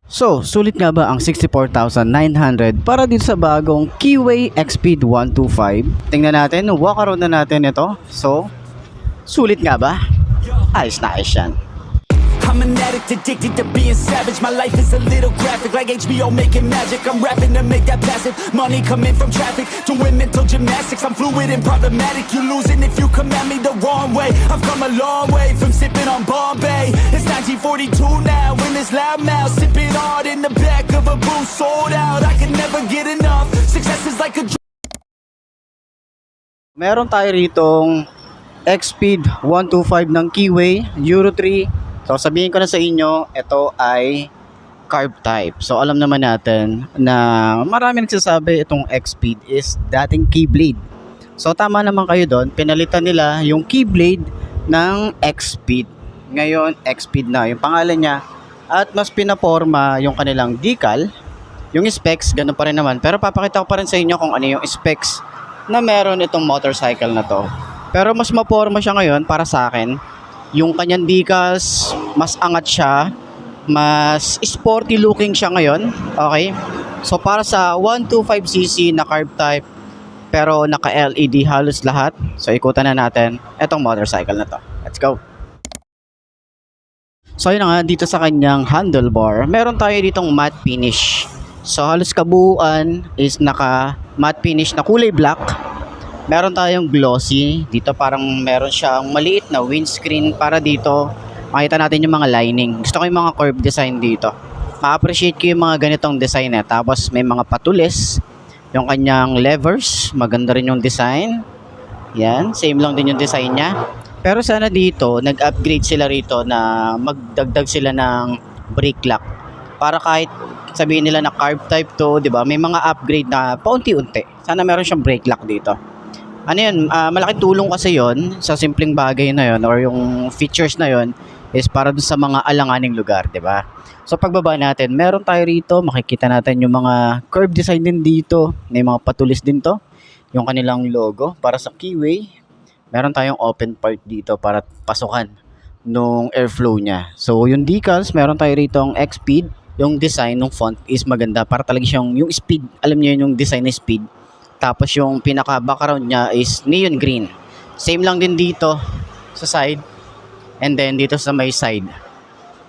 So, sulit nga ba ang 64,900 para dito sa bagong Keyway Xpeed 125? Tingnan natin, walk around na natin ito. So, sulit nga ba? Ayos na ayos yan. I'm an addict, addicted to being savage. My life is a little graphic, like HBO making magic. I'm rapping to make that passive money coming from traffic. Doing mental gymnastics, I'm fluid and problematic. You losing if you come at me the wrong way. I've come a long way from sipping on Bombay. It's 1942 now, in this loud mouth, sipping hard in the back of a booth, sold out. I can never get enough. Success is like a Meron tayo ritong Xpeed 125 ng Keyway Euro 3. So sabihin ko na sa inyo, ito ay carb type. So alam naman natin na marami nagsasabi itong Xpeed is dating Keyblade. So tama naman kayo doon, pinalitan nila yung Keyblade ng Xpeed. Ngayon Xpeed na yung pangalan niya at mas pinaporma yung kanilang decal. Yung specs, ganun pa rin naman. Pero papakita ko pa rin sa inyo kung ano yung specs na meron itong motorcycle na to. Pero mas maporma siya ngayon para sa akin. Yung kanyang decals, mas angat siya, mas sporty looking siya ngayon. Okay? So para sa 125cc na carb type, pero naka LED halos lahat. So ikutan na natin itong motorcycle na to. Let's go! So yun na nga, dito sa kanyang handlebar, meron tayo ditong matte finish. So halos kabuuan is naka matte finish na kulay black. Meron tayong glossy. Dito parang meron siyang maliit na windscreen para dito makita natin yung mga lining. Gusto ko yung mga curved design dito. Ma-appreciate ko yung mga ganitong design eh. Tapos may mga patulis. Yung kanyang levers, maganda rin yung design. Yan, same lang din yung design niya. Pero sana dito, nag-upgrade sila rito na magdagdag sila ng brake lock. Para kahit sabihin nila na carb type to, 'di ba? May mga upgrade na paunti-unti. Sana meron siyang brake lock dito. Ano yun, malaking tulong kasi yon sa simpleng bagay na yon or yung features na yon is para dun sa mga alanganing lugar, di ba? So pagbaba natin, meron tayo rito, makikita natin yung mga curve design din dito, may mga patulis din to, yung kanilang logo para sa Keyway. Meron tayong open part dito para pasukan nung airflow niya. So yung decals, meron tayo rito ang Xpeed, yung design ng font is maganda para talaga siyang yung speed, alam niyo yung design ng speed. Tapos yung pinaka background niya is neon green. Same lang din dito sa side. And then dito sa may side.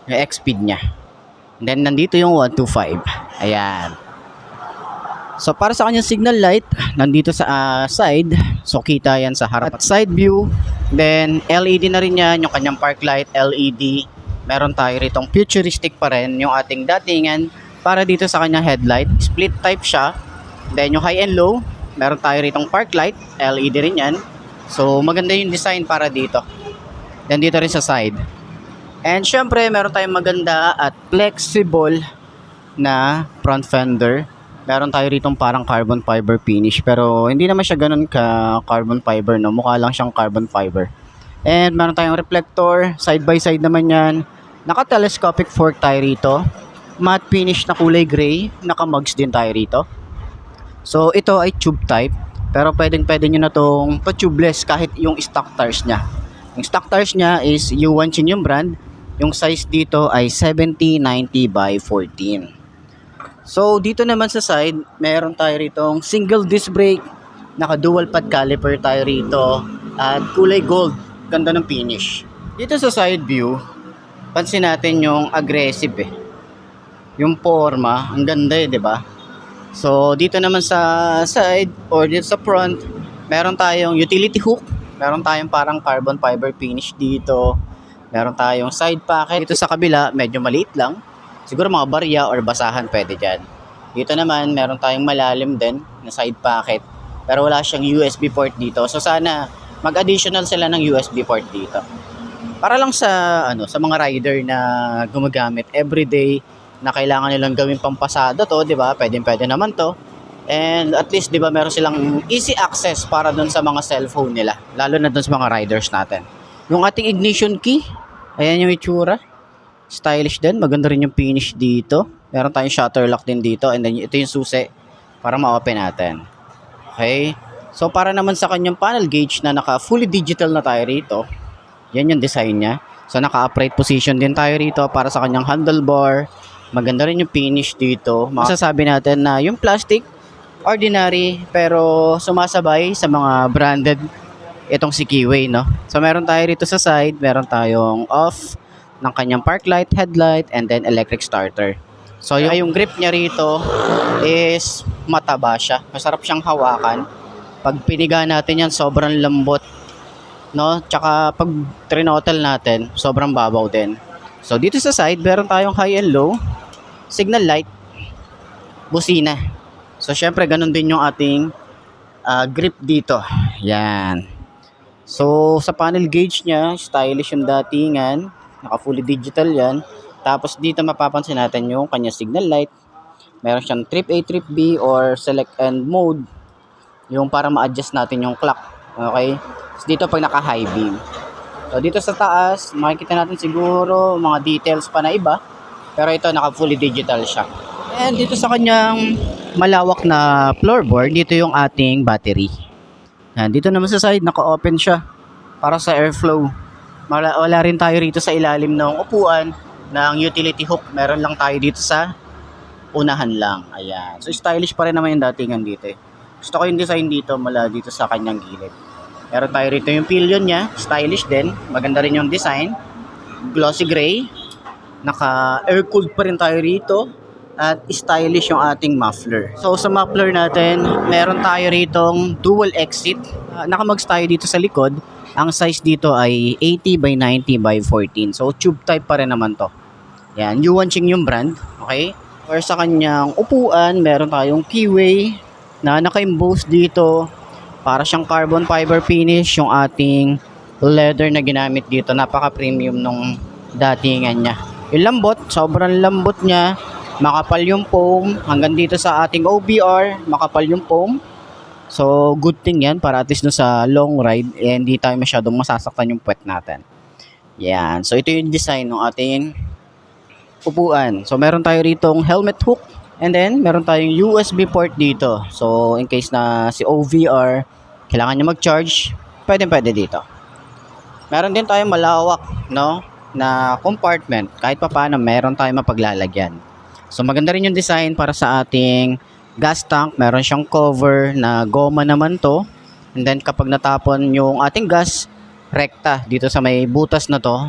Yung Xpeed niya. And then nandito yung 125. Ayan. So para sa kanyang signal light, nandito sa side. So kita yan sa harap at side view. Then LED na rin yan. Yung kanyang park light LED. Meron tayo ritong futuristic pa rin. Yung ating datingan. Para dito sa kanyang headlight. Split type siya. Then yung high and low. Meron tayo ritong park light, LED rin yan. So maganda yung design para dito. Then dito rin sa side. And syempre meron tayong maganda at flexible na front fender. Meron tayo ritong parang carbon fiber finish. Pero hindi naman siya ganun ka carbon fiber, no? Mukha lang siyang carbon fiber. And meron tayong reflector, side by side naman yan. Naka-telescopic fork tayo rito. Matte finish na kulay gray. Naka-mugs din tayo rito. So ito ay tube type, pero pwede nyo na tong pa-tubeless kahit yung stock tires nya. Yung stock tires nya is Yuanshin yung brand. Yung size dito ay 70-90 by 14. So dito naman sa side, meron tayo ritong single disc brake, naka dual pad caliper tayo rito, at kulay gold, ganda ng finish. Dito sa side view, pansin natin yung aggressive eh. Yung forma, ang ganda eh, 'di ba? So dito naman sa side or dito sa front, meron tayong utility hook, meron tayong parang carbon fiber finish dito, meron tayong side pocket. Dito sa kabila medyo maliit lang, siguro mga barya or basahan pwede dyan. Dito naman meron tayong malalim din na side pocket, pero wala siyang USB port dito. So sana mag-additional sila ng USB port dito para lang sa sa mga rider na gumagamit everyday, na kailangan nilang gawin pampasada to, 'di ba? Pwede naman to. And at least 'di ba meron silang easy access para doon sa mga cellphone nila, lalo na doon sa mga riders natin. Yung ating ignition key, ayan yung itsura. Stylish din, maganda rin yung finish dito. Meron tayong shutter lock din dito, and then ito yung susi para ma-open natin. Okay? So para naman sa kanyang panel gauge na naka fully digital na tayo rito. Yan yung design niya. So naka upright position din tayo rito para sa kanyang handlebar. Maganda rin yung finish dito. Masasabi natin na yung plastic, ordinary, pero sumasabay sa mga branded itong si Keyway, no? So, meron tayo rito sa side, meron tayong off ng kanyang park light, headlight, and then electric starter. So, yung grip niya rito is mataba siya. Masarap siyang hawakan. Pag piniga natin yan, sobrang lambot, no? Tsaka pag trinottle natin, sobrang babaw din. So, dito sa side, meron tayong high and low, signal light, busina. So, syempre, ganun din yung ating grip dito. Yan. So, sa panel gauge niya, stylish yung datingan. Naka fully digital yan. Tapos, dito mapapansin natin yung kanya signal light. Meron siyang trip A, trip B, or select end mode. Yung para ma-adjust natin yung clock. Okay? So, dito pag naka-high beam. So, dito sa taas, makikita natin siguro mga details pa na iba. Pero ito, naka fully digital siya. And dito sa kanyang malawak na floorboard, dito yung ating battery. Yan, dito naman sa side, naka-open siya para sa airflow. Wala rin tayo rito sa ilalim ng upuan ng utility hook. Meron lang tayo dito sa unahan lang. Ayan. So, stylish pa rin naman yung datingan dito. Gusto ko yung design dito mula dito sa kanyang gilid. Meron tayo rito yung pillion niya. Stylish din. Maganda rin yung design. Glossy gray. Naka-air-cooled pa rin tayo rito. At stylish yung ating muffler. So sa muffler natin, meron tayo ritong dual exit. Nakamag tayo dito sa likod. Ang size dito ay 80 by 90 by 14. So tube type pa rin naman to. Yan, Yuanqing yung brand. Okay? Or sa kanyang upuan, meron tayong Keyway na naka-emboss dito. Para siyang carbon fiber finish yung ating leather na ginamit dito. Napaka-premium nung datingan niya. Yung lambot, sobrang lambot niya. Makapal yung foam. Hanggang dito sa ating OBR, makapal yung foam. So, good thing yan para at least no sa long ride, hindi tayo masyadong masasaktan yung puwet natin. Yan. So, ito yung design ng ating upuan. So, meron tayo ritong helmet hook. And then, meron tayong USB port dito. So, in case na si OVR, kailangan niya mag-charge, pwede dito. Meron din tayong malawak, no, na compartment. Kahit pa paano, meron tayong mapaglalagyan. So maganda rin yung design para sa ating gas tank. Meron siyang cover na goma naman to. And then kapag natapon yung ating gas, rekta dito sa may butas na to,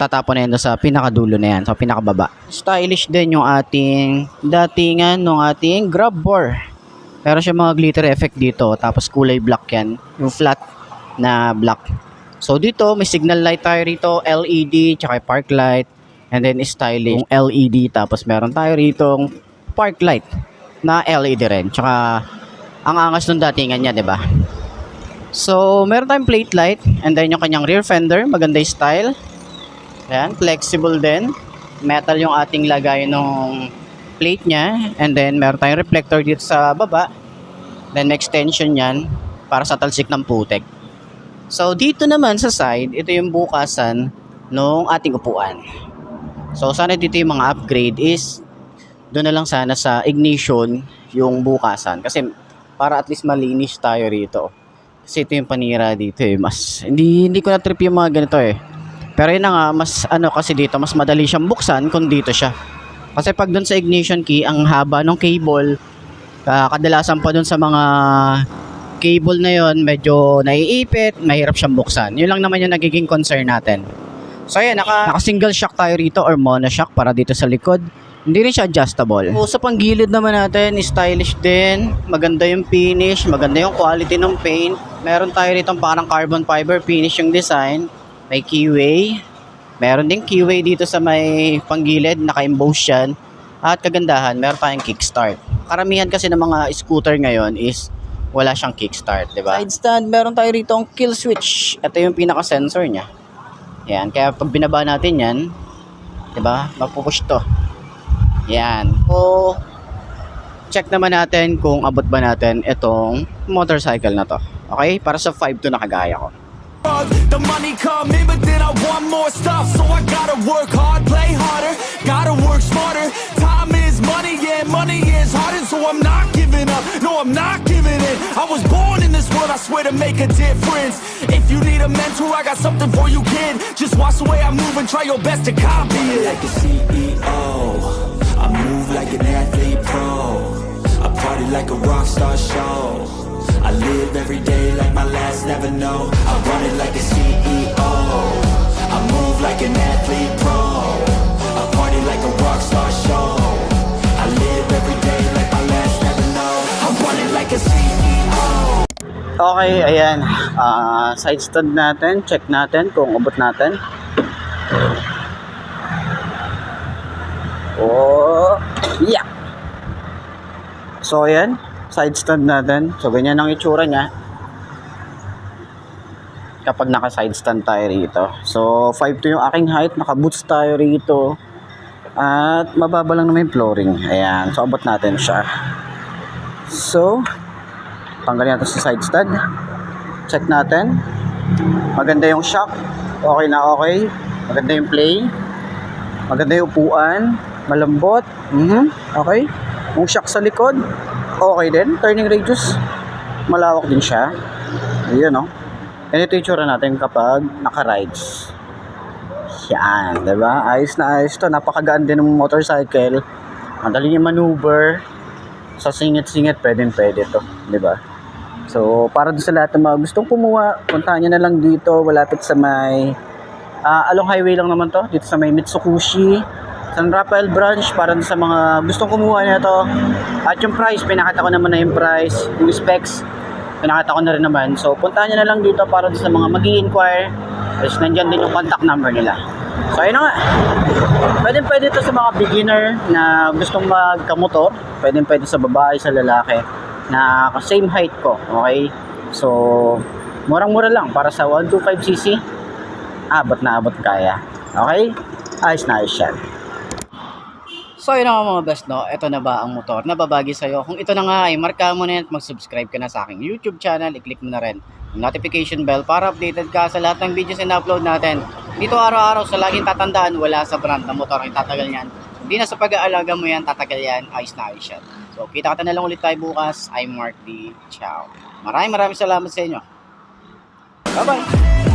tatapon na yan sa pinakadulo na yan, sa pinakababa. Stylish din yung ating datingan ng ating grab bar. Meron siyang mga glitter effect dito. Tapos kulay black yan. Yung flat na black. So dito may signal light tayo rito, LED, tsaka park light. And then stylish yung LED, tapos meron tayo rito park light na LED rin. Tsaka ang angas ng datingan niya, 'di ba? So, meron tayong plate light and then yung kanyang rear fender, maganda yung style. Ayan, flexible din. Metal yung ating lagay ng plate niya, and then meron tayong reflector dito sa baba. Then extension 'yan para sa talsik ng putek. So, dito naman sa side, ito yung bukasan ng ating upuan. So, sana dito yung mga upgrade is doon na lang sana sa ignition yung bukasan. Kasi para at least malinis tayo rito. Kasi ito yung panira dito eh. Hindi ko na trip yung mga ganito eh. Pero yun na nga, mas kasi dito, mas madali siyang buksan kung dito siya. Kasi pag doon sa ignition key, ang haba ng cable, kadalasan pa doon sa mga cable na yon, medyo naiipit, mahirap siyang buksan. Yun lang naman yung nagiging concern natin. So ayan, naka single shock tayo rito or mono shock para dito sa likod. Hindi rin siya adjustable. So sa panggilid naman natin, stylish din. Maganda yung finish, maganda yung quality ng paint. Meron tayo rito parang carbon fiber finish yung design. May keyway. Meron din keyway dito sa may panggilid, naka-emboss yan. At kagandahan, meron tayong kickstart. Karamihan kasi ng mga scooter ngayon is wala siyang kickstart, di ba? Side stand, meron tayo rito ang kill switch. Ito yung pinaka-sensor niya. Yan, kaya pag binaba natin yan, di ba, magpupush to. Yan. So, check naman natin kung abot ba natin itong motorcycle na to. Okay? Para sa 5.2 na kagaya ko. The money come in, but then I want more stuff. So I gotta work hard, play harder, gotta work smarter. Time is money, yeah, money is harder. So I'm not giving up, no, I'm not giving in. I was born in this world, I swear, to make a difference. If you need a mentor, I got something for you, kid. Just watch the way I move and try your best to copy it. Like a CEO, like a rock star show. I live every day like my last, never know. I run it like a CEO. I move like an athlete pro. I party like a rock star show. I live every day like my last, never know. I run it like a CEO. Okay, ayan. Side stand natin. Check natin kung abot natin. Oh, yeah. So, ayan. Side stand natin. So, ganyan ang itsura niya kapag naka side stand tayo rito. So, 5'2" yung aking height. Naka boots tayo rito. At mababa lang naman yung flooring. Ayan. So, abot natin siya. So, tanggalin natin sa side stand. Check natin. Maganda yung shock. Okay na okay. Maganda yung play. Maganda yung upuan. Malambot. Okay. Yung shock sa likod. Okay din. Turning radius. Malawak din siya. Ayan o. Ganito yung tsura natin kapag naka-rides. Yan. Diba? Ayos na ayos to. Napakagaan din ng motorcycle. Madali yung maneuver. Sa singit-singit, pwede to. Diba? So, para doon sa lahat ng mga gustong kumuha, puntahan nyo na lang dito. Malapit sa may along highway lang naman to. Dito sa may Mitsukushi. San Rafael branch para sa mga gustong kumuha nito. At yung price, pinakita ko naman na yung price. Yung specs, pinakita ko na rin naman. So, puntahan nyo na lang dito para sa mga mag-i-inquire. Tapos nandyan din yung contact number nila. So, ayun na nga. Pwede ito sa mga beginner na gustong magkamotor. Pwede sa babae, sa lalaki na same height ko. Okay? So, murang-mura lang para sa 125cc. Abot na abot kaya. Okay? Ayos na ayos yan. So yun na mga best, no? Ito na ba ang motor na babagi sa'yo? Kung ito na nga ay marka mo na yan at mag-subscribe ka na sa aking YouTube channel, i-click mo na rin yung notification bell para updated ka sa lahat ng videos na upload natin. Dito araw-araw sa laging tatandaan, wala sa brand na motor ang tatagal yan. Hindi na sa pag-aalaga mo yan, tatagal yan, ayos na ayos yan. So kita na lang ulit tayo bukas. I'm Mark D. Ciao. Maraming salamat sa inyo. Bye-bye!